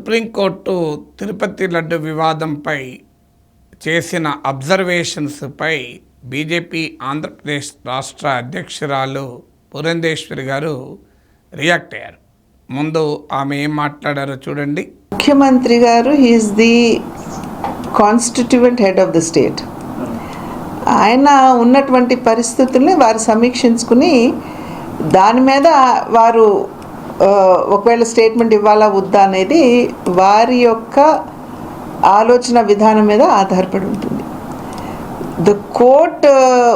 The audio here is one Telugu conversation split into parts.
సుప్రీంకోర్టు తిరుపతి లడ్డు వివాదంపై చేసిన అబ్జర్వేషన్స్పై బీజేపీ ఆంధ్రప్రదేశ్ రాష్ట్ర అధ్యక్షురాలు పురంధేశ్వరి గారు రియాక్ట్ అయ్యారు. ముందు ఆమె ఏం మాట్లాడారో చూడండి. ముఖ్యమంత్రి గారు he is the constituent head of the state. ఆయన ఉన్నటువంటి పరిస్థితుల్ని వారు సమీక్షించుకుని దాని మీద వారు ఒకవేళ స్టేట్మెంట్ ఇవ్వాలా వద్దా అనేది వారి యొక్క ఆలోచన విధానం మీద ఆధారపడి ఉంటుంది. ద కోర్ట్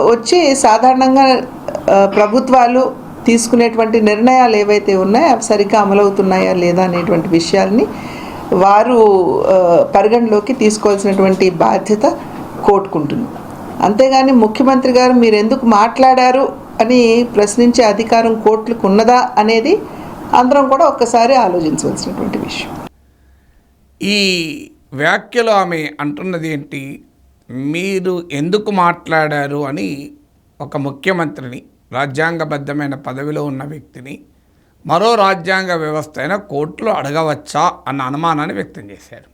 వచ్చి సాధారణంగా ప్రభుత్వాలు తీసుకునేటువంటి నిర్ణయాలు ఏవైతే ఉన్నాయో అవి సరిగ్గా అమలవుతున్నాయా లేదా అనేటువంటి విషయాల్ని వారు పరిగణలోకి తీసుకోవాల్సినటువంటి బాధ్యత కోర్టుకుంటుంది. అంతేగాని ముఖ్యమంత్రి గారు మీరు ఎందుకు మాట్లాడారు అని ప్రశ్నించే అధికారం కోర్టులకు ఉన్నదా అనేది అందరం కూడా ఒక్కసారి ఆలోచించవలసినటువంటి విషయం. ఈ వ్యాఖ్యలో ఆమె అంటున్నది ఏంటి, మీరు ఎందుకు మాట్లాడారు అని ఒక ముఖ్యమంత్రిని, రాజ్యాంగబద్ధమైన పదవిలో ఉన్న వ్యక్తిని మరో రాజ్యాంగ వ్యవస్థ అయిన కోర్టులో అడగవచ్చా అన్న అనుమానాన్ని వ్యక్తం చేశారు.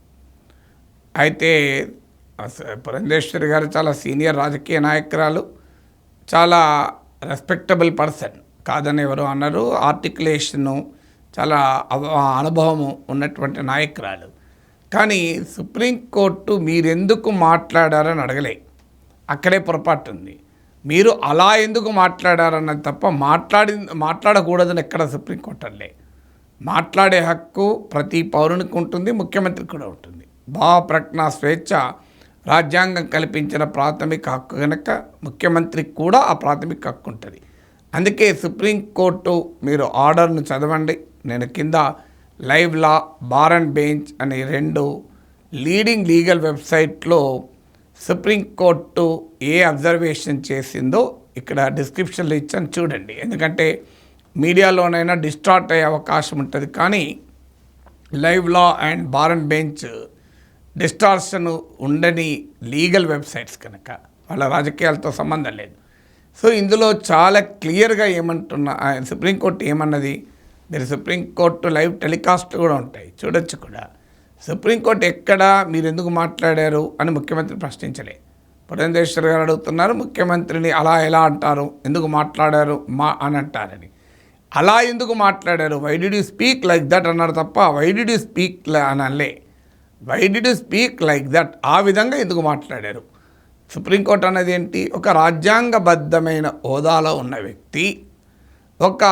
అయితే పురంధేశ్వరి గారు చాలా సీనియర్ రాజకీయ నాయకురాలు, చాలా రెస్పెక్టబుల్ పర్సన్, కాదని ఎవరు అన్నారు. ఆర్టికులేషను చాలా అనుభవము ఉన్నటువంటి నాయకురాలు. కానీ సుప్రీంకోర్టు మీరెందుకు మాట్లాడారని అడగలే, అక్కడే పొరపాటు ఉంది. మీరు అలా ఎందుకు మాట్లాడారన్నది తప్ప మాట్లాడకూడదని ఎక్కడ సుప్రీంకోర్టు అనలే. మాట్లాడే హక్కు ప్రతి పౌరునికి ఉంటుంది, ముఖ్యమంత్రికి కూడా ఉంటుంది. భావ ప్రకటన స్వేచ్ఛ రాజ్యాంగం కల్పించిన ప్రాథమిక హక్కు కనుక ముఖ్యమంత్రికి కూడా ఆ ప్రాథమిక హక్కు ఉంటుంది. అందుకే సుప్రీంకోర్టు మీరు ఆర్డర్ను చదవండి. నేను కింద live law, bar and bench అనే రెండు లీడింగ్ లీగల్ వెబ్సైట్లో సుప్రీంకోర్టు ఏ అబ్జర్వేషన్ చేసిందో ఇక్కడ డిస్క్రిప్షన్లో ఇచ్చాను, చూడండి. ఎందుకంటే మీడియాలోనైనా డిస్టార్ట్ అయ్యే అవకాశం ఉంటుంది. కానీ live law and bar and bench distortion ఉండని లీగల్ వెబ్సైట్స్ కనుక వాళ్ళ రాజకీయాలతో సంబంధం లేదు. సో ఇందులో చాలా క్లియర్గా సుప్రీంకోర్టు ఏమన్నది, మీరు సుప్రీంకోర్టు లైవ్ టెలికాస్ట్ కూడా ఉంటాయి, చూడొచ్చు కూడా. సుప్రీంకోర్టు ఎక్కడ మీరు ఎందుకు మాట్లాడారు అని ముఖ్యమంత్రి ప్రశ్నించలే. పురంధేశ్వరి గారు అడుగుతున్నారు, ముఖ్యమంత్రిని అలా ఎలా అంటారు, ఎందుకు మాట్లాడారు అని అంటారని. అలా ఎందుకు మాట్లాడారు, why did you speak like that అన్నారు తప్ప వై డిడ్ యూ స్పీక్ అని అనలే. Why did you speak like that, ఆ విధంగా ఎందుకు మాట్లాడారు. సుప్రీంకోర్టు అన్నది ఏంటి, ఒక రాజ్యాంగబద్ధమైన హోదాలో ఉన్న వ్యక్తి ఒక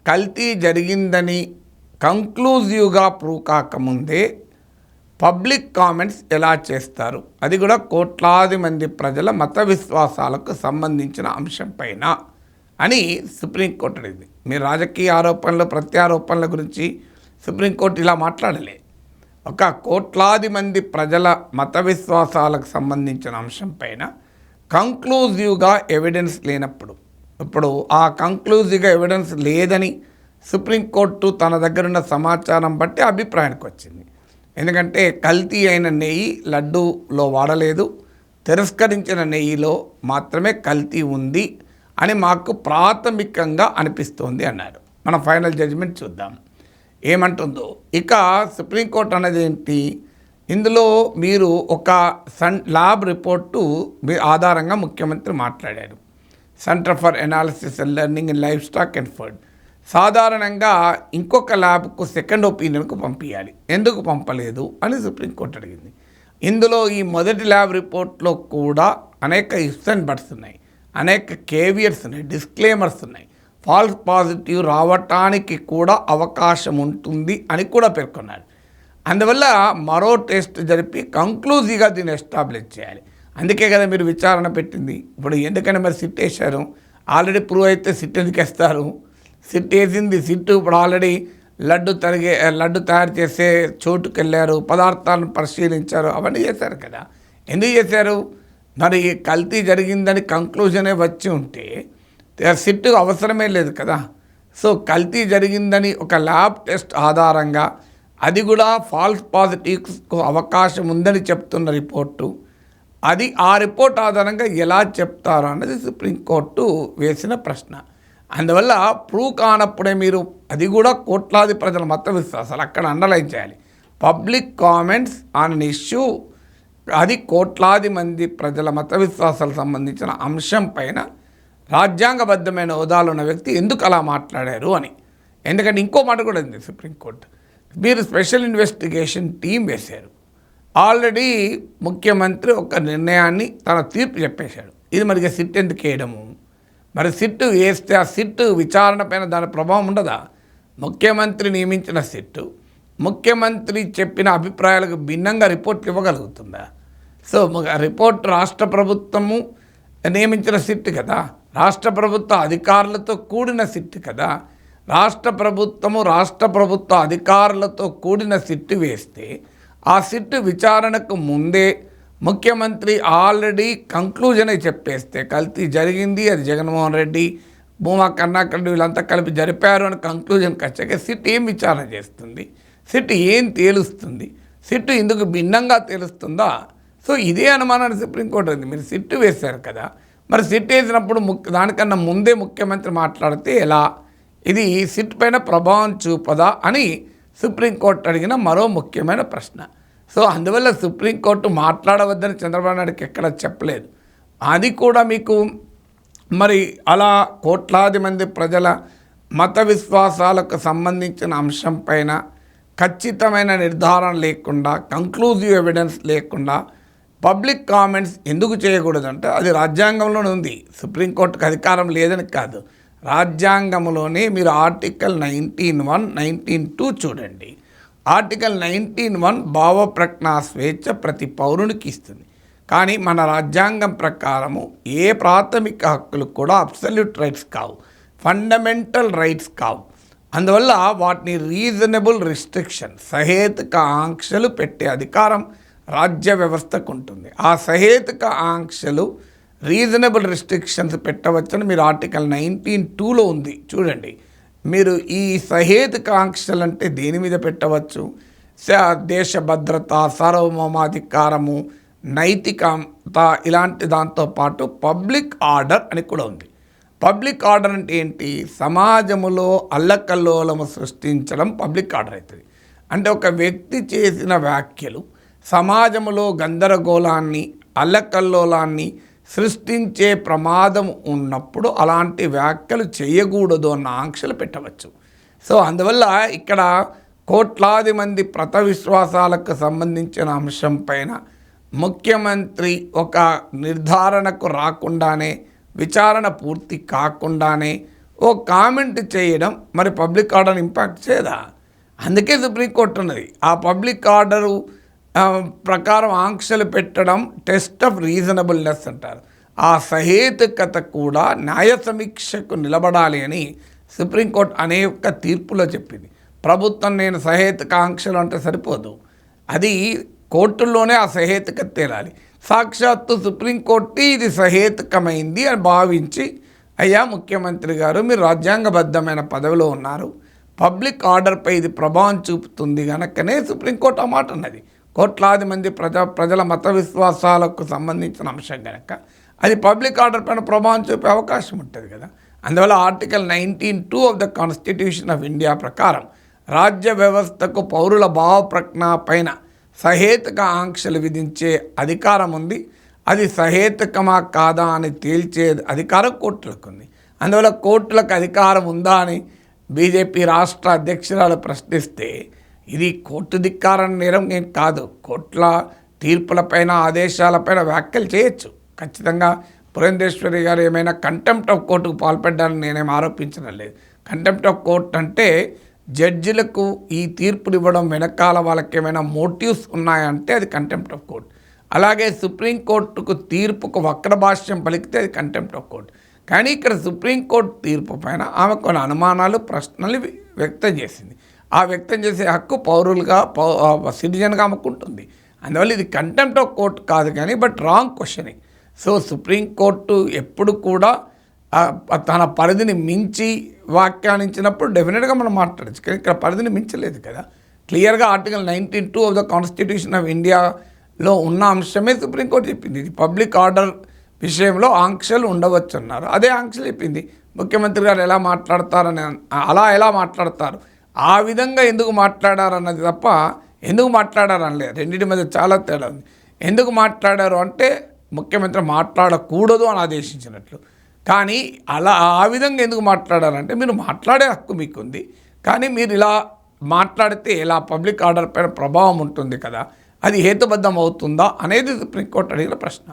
కల్తీ జరిగిందని కంక్లూజివ్గా ప్రూవ్ కాకముందే పబ్లిక్ కామెంట్స్ ఎలా చేస్తారు, అది కూడా కోట్లాది మంది ప్రజల మత విశ్వాసాలకు సంబంధించిన అంశం పైన అని సుప్రీంకోర్టు అడిగింది. మీరు రాజకీయ ఆరోపణలు, ప్రత్యారోపణల గురించి సుప్రీంకోర్టు ఇలా మాట్లాడలే. ఒక కోట్లాది మంది ప్రజల మత విశ్వాసాలకు సంబంధించిన అంశం పైన కంక్లూజివ్గా ఎవిడెన్స్ లేనప్పుడు, ఇప్పుడు ఆ కంక్లూజివ్గా ఎవిడెన్స్ లేదని సుప్రీంకోర్టు తన దగ్గరున్న సమాచారం బట్టి అభిప్రాయానికి వచ్చింది. ఎందుకంటే కల్తీ అయిన నెయ్యి లడ్డూలో వాడలేదు, తిరస్కరించిన నెయ్యిలో మాత్రమే కల్తీ ఉంది అని మాకు ప్రాథమికంగా అనిపిస్తోంది అన్నారు. మన ఫైనల్ జడ్జిమెంట్ చూద్దాం ఏమంటుందో. ఇక సుప్రీంకోర్టు అనేది ఏంటి, ఇందులో మీరు ఒక ల్యాబ్ రిపోర్టు ఆధారంగా ముఖ్యమంత్రి మాట్లాడారు. Centre for analysis and learning in life stock and food సాధారణంగా ఇంకొక ల్యాబ్కు సెకండ్ ఒపీనియన్కు పంపించాలి, ఎందుకు పంపలేదు అని సుప్రీంకోర్టు అడిగింది. ఇందులో ఈ మొదటి ల్యాబ్ రిపోర్ట్లో కూడా అనేక ఇఫ్స్ అండ్ బట్స్ ఉన్నాయి, అనేక కేవియర్స్ ఉన్నాయి, డిస్క్లైమర్స్ ఉన్నాయి. ఫాల్స్ పాజిటివ్ రావటానికి కూడా అవకాశం ఉంటుంది అని కూడా పేర్కొన్నారు. అందువల్ల మరో టెస్ట్ జరిపి కంక్లూజివ్గా దీన్ని ఎస్టాబ్లిష్ చేయాలి. అందుకే కదా మీరు విచారణ పెట్టింది. ఇప్పుడు ఎందుకని మరి సిట్ వేశారు, ఆల్రెడీ ప్రూవ్ అయితే సిట్ ఎందుకు వేస్తారు, సిట్ వేసింది. సిట్ ఇప్పుడు ఆల్రెడీ లడ్డు తయారు చేసే చోటుకు వెళ్ళారు, పదార్థాలను పరిశీలించారు, అవన్నీ చేశారు కదా. ఎందుకు చేశారు మరి, కల్తీ జరిగిందని కంక్లూజనే వచ్చి ఉంటే సిట్ అవసరమే లేదు కదా. సో కల్తీ జరిగిందని ఒక ల్యాబ్ టెస్ట్ ఆధారంగా, అది కూడా ఫాల్స్ పాజిటివ్స్కు అవకాశం ఉందని చెప్తున్న రిపోర్టు, అది ఆ రిపోర్ట్ ఆధారంగా ఎలా చెప్తారు అన్నది సుప్రీంకోర్టు వేసిన ప్రశ్న. అందువల్ల ప్రూవ్ కానప్పుడే మీరు, అది కూడా కోట్లాది ప్రజల మత విశ్వాసాలు అక్కడ అండర్లైన్ చేయాలి, public comments on an issue, అది కోట్లాది మంది ప్రజల మత విశ్వాసాలకు సంబంధించిన అంశం పైన రాజ్యాంగబద్ధమైన హోదాలో ఉన్న వ్యక్తి ఎందుకు అలా మాట్లాడారు అని. ఎందుకంటే ఇంకో మాట కూడా ఉంది సుప్రీంకోర్టు, మీరు స్పెషల్ ఇన్వెస్టిగేషన్ టీం వేశారు, ఆల్రెడీ ముఖ్యమంత్రి ఒక నిర్ణయాన్ని తన తీర్పు చెప్పేశాడు, ఇది మరి సిట్ ఎందుకు వేయడము, మరి సిట్టు వేస్తే ఆ సిట్టు విచారణ పైన దాని ప్రభావం ఉండదా? ముఖ్యమంత్రి నియమించిన సిట్టు ముఖ్యమంత్రి చెప్పిన అభిప్రాయాలకు భిన్నంగా రిపోర్ట్లు ఇవ్వగలుగుతుందా? సో రిపోర్ట్ రాష్ట్ర ప్రభుత్వము నియమించిన సిట్టు కదా, రాష్ట్ర ప్రభుత్వ అధికారులతో కూడిన సిట్టు కదా. రాష్ట్ర ప్రభుత్వ అధికారులతో కూడిన సిట్టు వేస్తే ఆ సిట్టు విచారణకు ముందే ముఖ్యమంత్రి ఆల్రెడీ కంక్లూజన్ చెప్పేస్తే కల్తీ జరిగింది, అది జగన్మోహన్ రెడ్డి, భూమా కర్ణాకర్ వీళ్ళంతా కలిపి జరిపారు అని కంక్లూజన్కి వచ్చాక సిట్ ఏం విచారణ చేస్తుంది, సిట్ ఏం తేలుస్తుంది, సిట్టు ఇందుకు భిన్నంగా తేలుస్తుందా? సో ఇదే అనుమానాన్ని సుప్రీంకోర్టు ఉంది. మీరు సిట్టు వేశారు కదా, మరి సిట్ వేసినప్పుడు దానికన్నా ముందే ముఖ్యమంత్రి మాట్లాడితే ఎలా, ఇది సిట్ పైన ప్రభావం చూపదా అని సుప్రీంకోర్టు అడిగిన మరో ముఖ్యమైన ప్రశ్న. సో అందువల్ల సుప్రీంకోర్టు మాట్లాడవద్దని చంద్రబాబు నాయుడుకి ఎక్కడ చెప్పలేదు. అది కూడా మీకు మరి అలా కోట్లాది మంది ప్రజల మత విశ్వాసాలకు సంబంధించిన అంశం పైన ఖచ్చితమైన నిర్ధారణ లేకుండా, కంక్లూజివ్ ఎవిడెన్స్ లేకుండా పబ్లిక్ కామెంట్స్ ఎందుకు చేయకూడదంటే అది రాజ్యాంగంలోనే ఉంది. సుప్రీంకోర్టుకు అధికారం లేదని కాదు, రాజ్యాంగంలోనే మీరు ఆర్టికల్ 19(1), 19(2) చూడండి. ఆర్టికల్ 19(1) భావ ప్రకటన స్వేచ్ఛ ప్రతి పౌరునికి ఇస్తుంది. కానీ మన రాజ్యాంగం ప్రకారము ఏ ప్రాథమిక హక్కులు కూడా అబ్సల్యూట్ రైట్స్ కావు, ఫండమెంటల్ రైట్స్ కావు. అందువల్ల వాటిని రీజనబుల్ రిస్ట్రిక్షన్, సహేతుక ఆంక్షలు పెట్టే అధికారం రాజ్య వ్యవస్థకు ఉంటుంది. ఆ సహేతుక ఆంక్షలు, రీజనబుల్ రిస్ట్రిక్షన్స్ పెట్టవచ్చని మీరు ఆర్టికల్ 19(2)లో ఉంది చూడండి. మీరు ఈ సహేతుక ఆంక్షలు అంటే దేని మీద పెట్టవచ్చు? దేశ భద్రత, సార్వభౌమాధికారము, నైతికత, ఇలాంటి దాంతోపాటు పబ్లిక్ ఆర్డర్ అని కూడా ఉంది. పబ్లిక్ ఆర్డర్ అంటే ఏంటి? సమాజములో అల్లకల్లోలము సృష్టించడం పబ్లిక్ ఆర్డర్ అవుతుంది. అంటే ఒక వ్యక్తి చేసిన వ్యాఖ్యలు సమాజంలో గందరగోళాన్ని, అల్లకల్లోలాన్ని సృష్టించే ప్రమాదం ఉన్నప్పుడు అలాంటి వ్యాఖ్యలు చేయకూడదు అన్న ఆంక్షలు పెట్టవచ్చు. సో అందువల్ల ఇక్కడ కోట్లాది మంది మత విశ్వాసాలకు సంబంధించిన అంశం పైన ముఖ్యమంత్రి ఒక నిర్ధారణకు రాకుండానే, విచారణ పూర్తి కాకుండానే ఓ కామెంట్ చేయడం మరి పబ్లిక్ ఆర్డర్ ఇంపాక్ట్ చేయదా? అందుకే సుప్రీంకోర్టు ఉన్నది. ఆ పబ్లిక్ ఆర్డరు ప్రకారం ఆంక్షలు పెట్టడం టెస్ట్ ఆఫ్ రీజనబుల్నెస్ అంటారు. ఆ సహేతుకత కూడా న్యాయ సమీక్షకు నిలబడాలి అని సుప్రీంకోర్టు అనేక తీర్పులో చెప్పింది. ప్రభుత్వం నేను సహేతుక ఆంక్షలు అంటే సరిపోదు, అది కోర్టుల్లోనే ఆ సహేతుకత తేలాలి. సాక్షాత్తు సుప్రీంకోర్టు ఇది సహేతుకమైంది అని భావించి, అయ్యా ముఖ్యమంత్రి గారు మీరు రాజ్యాంగబద్ధమైన పదవిలో ఉన్నారు, పబ్లిక్ ఆర్డర్పై ఇది ప్రభావం చూపుతుంది కనుకనే సుప్రీంకోర్టు ఆ మాట అన్నది. కోట్లాది మంది ప్రజల మత విశ్వాసాలకు సంబంధించిన అంశం కనుక అది పబ్లిక్ ఆర్డర్ పైన ప్రభావం చూపే అవకాశం ఉంటుంది కదా. అందువల్ల article 19(2) of the constitution of India ప్రకారం రాజ్య వ్యవస్థకు పౌరుల భావ ప్రకటన పైన సహేతుక ఆంక్షలు విధించే అధికారం ఉంది. అది సహేతుకమా కాదా అని తేల్చే అధికారం కోర్టులకు ఉంది. అందువల్ల కోర్టులకు అధికారం ఉందా అని బీజేపీ రాష్ట్ర అధ్యక్షురాలు ప్రశ్నిస్తే ఇది కోర్టు ధిక్కారణ నేరం ఏం కాదు. కోర్టుల తీర్పులపైన, ఆదేశాలపైన వ్యాఖ్యలు చేయొచ్చు ఖచ్చితంగా. పురంధేశ్వరి గారు ఏమైనా కంటెంప్ట్ ఆఫ్ కోర్టుకు పాల్పడ్డారని నేనేం ఆరోపించడం లేదు. కంటెంప్ట్ ఆఫ్ కోర్ట్ అంటే జడ్జిలకు ఈ తీర్పులు ఇవ్వడం వెనకాల వాళ్ళకి ఏమైనా మోటివ్స్ ఉన్నాయంటే అది కంటెంప్ట్ ఆఫ్ కోర్ట్. అలాగే సుప్రీంకోర్టుకు తీర్పుకు వక్రభాష్యం పలికితే అది కంటెంప్ట్ ఆఫ్ కోర్ట్. కానీ ఇక్కడ సుప్రీంకోర్టు తీర్పు పైన ఆమె కొన్ని అనుమానాలు, ప్రశ్నలు వ్యక్తం చేసింది. ఆ వ్యక్తం చేసే హక్కు పౌరులుగా, సిటిజన్గా ఆమెకుంటుంది. అందువల్ల ఇది కంటెంప్ట్ ఆఫ్ కోర్ట్ కాదు కానీ but wrong questioning. So supreme court ఎప్పుడు కూడా తన పరిధిని మించి వ్యాఖ్యానించినప్పుడు డెఫినెట్గా మనం మాట్లాడచ్చు. కానీ ఇక్కడ పరిధిని మించలేదు కదా. క్లియర్గా article 19(2) of the constitution of ఇండియాలో ఉన్న అంశమే సుప్రీంకోర్టు చెప్పింది. ఇది పబ్లిక్ ఆర్డర్ విషయంలో ఆంక్షలు ఉండవచ్చు అన్నారు. అదే ఆంక్షలు చెప్పింది. ముఖ్యమంత్రి గారు ఎలా మాట్లాడతారని, అలా ఎలా మాట్లాడతారు, ఆ విధంగా ఎందుకు మాట్లాడారన్నది తప్ప ఎందుకు మాట్లాడారు అనలేదు. రెండింటి మధ్య చాలా తేడా ఉంది. ఎందుకు మాట్లాడారు అంటే ముఖ్యమంత్రి మాట్లాడకూడదు అని ఆదేశించినట్లు. కానీ అలా ఆ విధంగా ఎందుకు మాట్లాడారంటే మీరు మాట్లాడే హక్కు మీకుంది, కానీ మీరు ఇలా మాట్లాడితే ఇలా పబ్లిక్ ఆర్డర్ పైన ప్రభావం ఉంటుంది కదా, అది హేతుబద్ధం అవుతుందా అనేది సుప్రీంకోర్టు అడిగిన ప్రశ్న.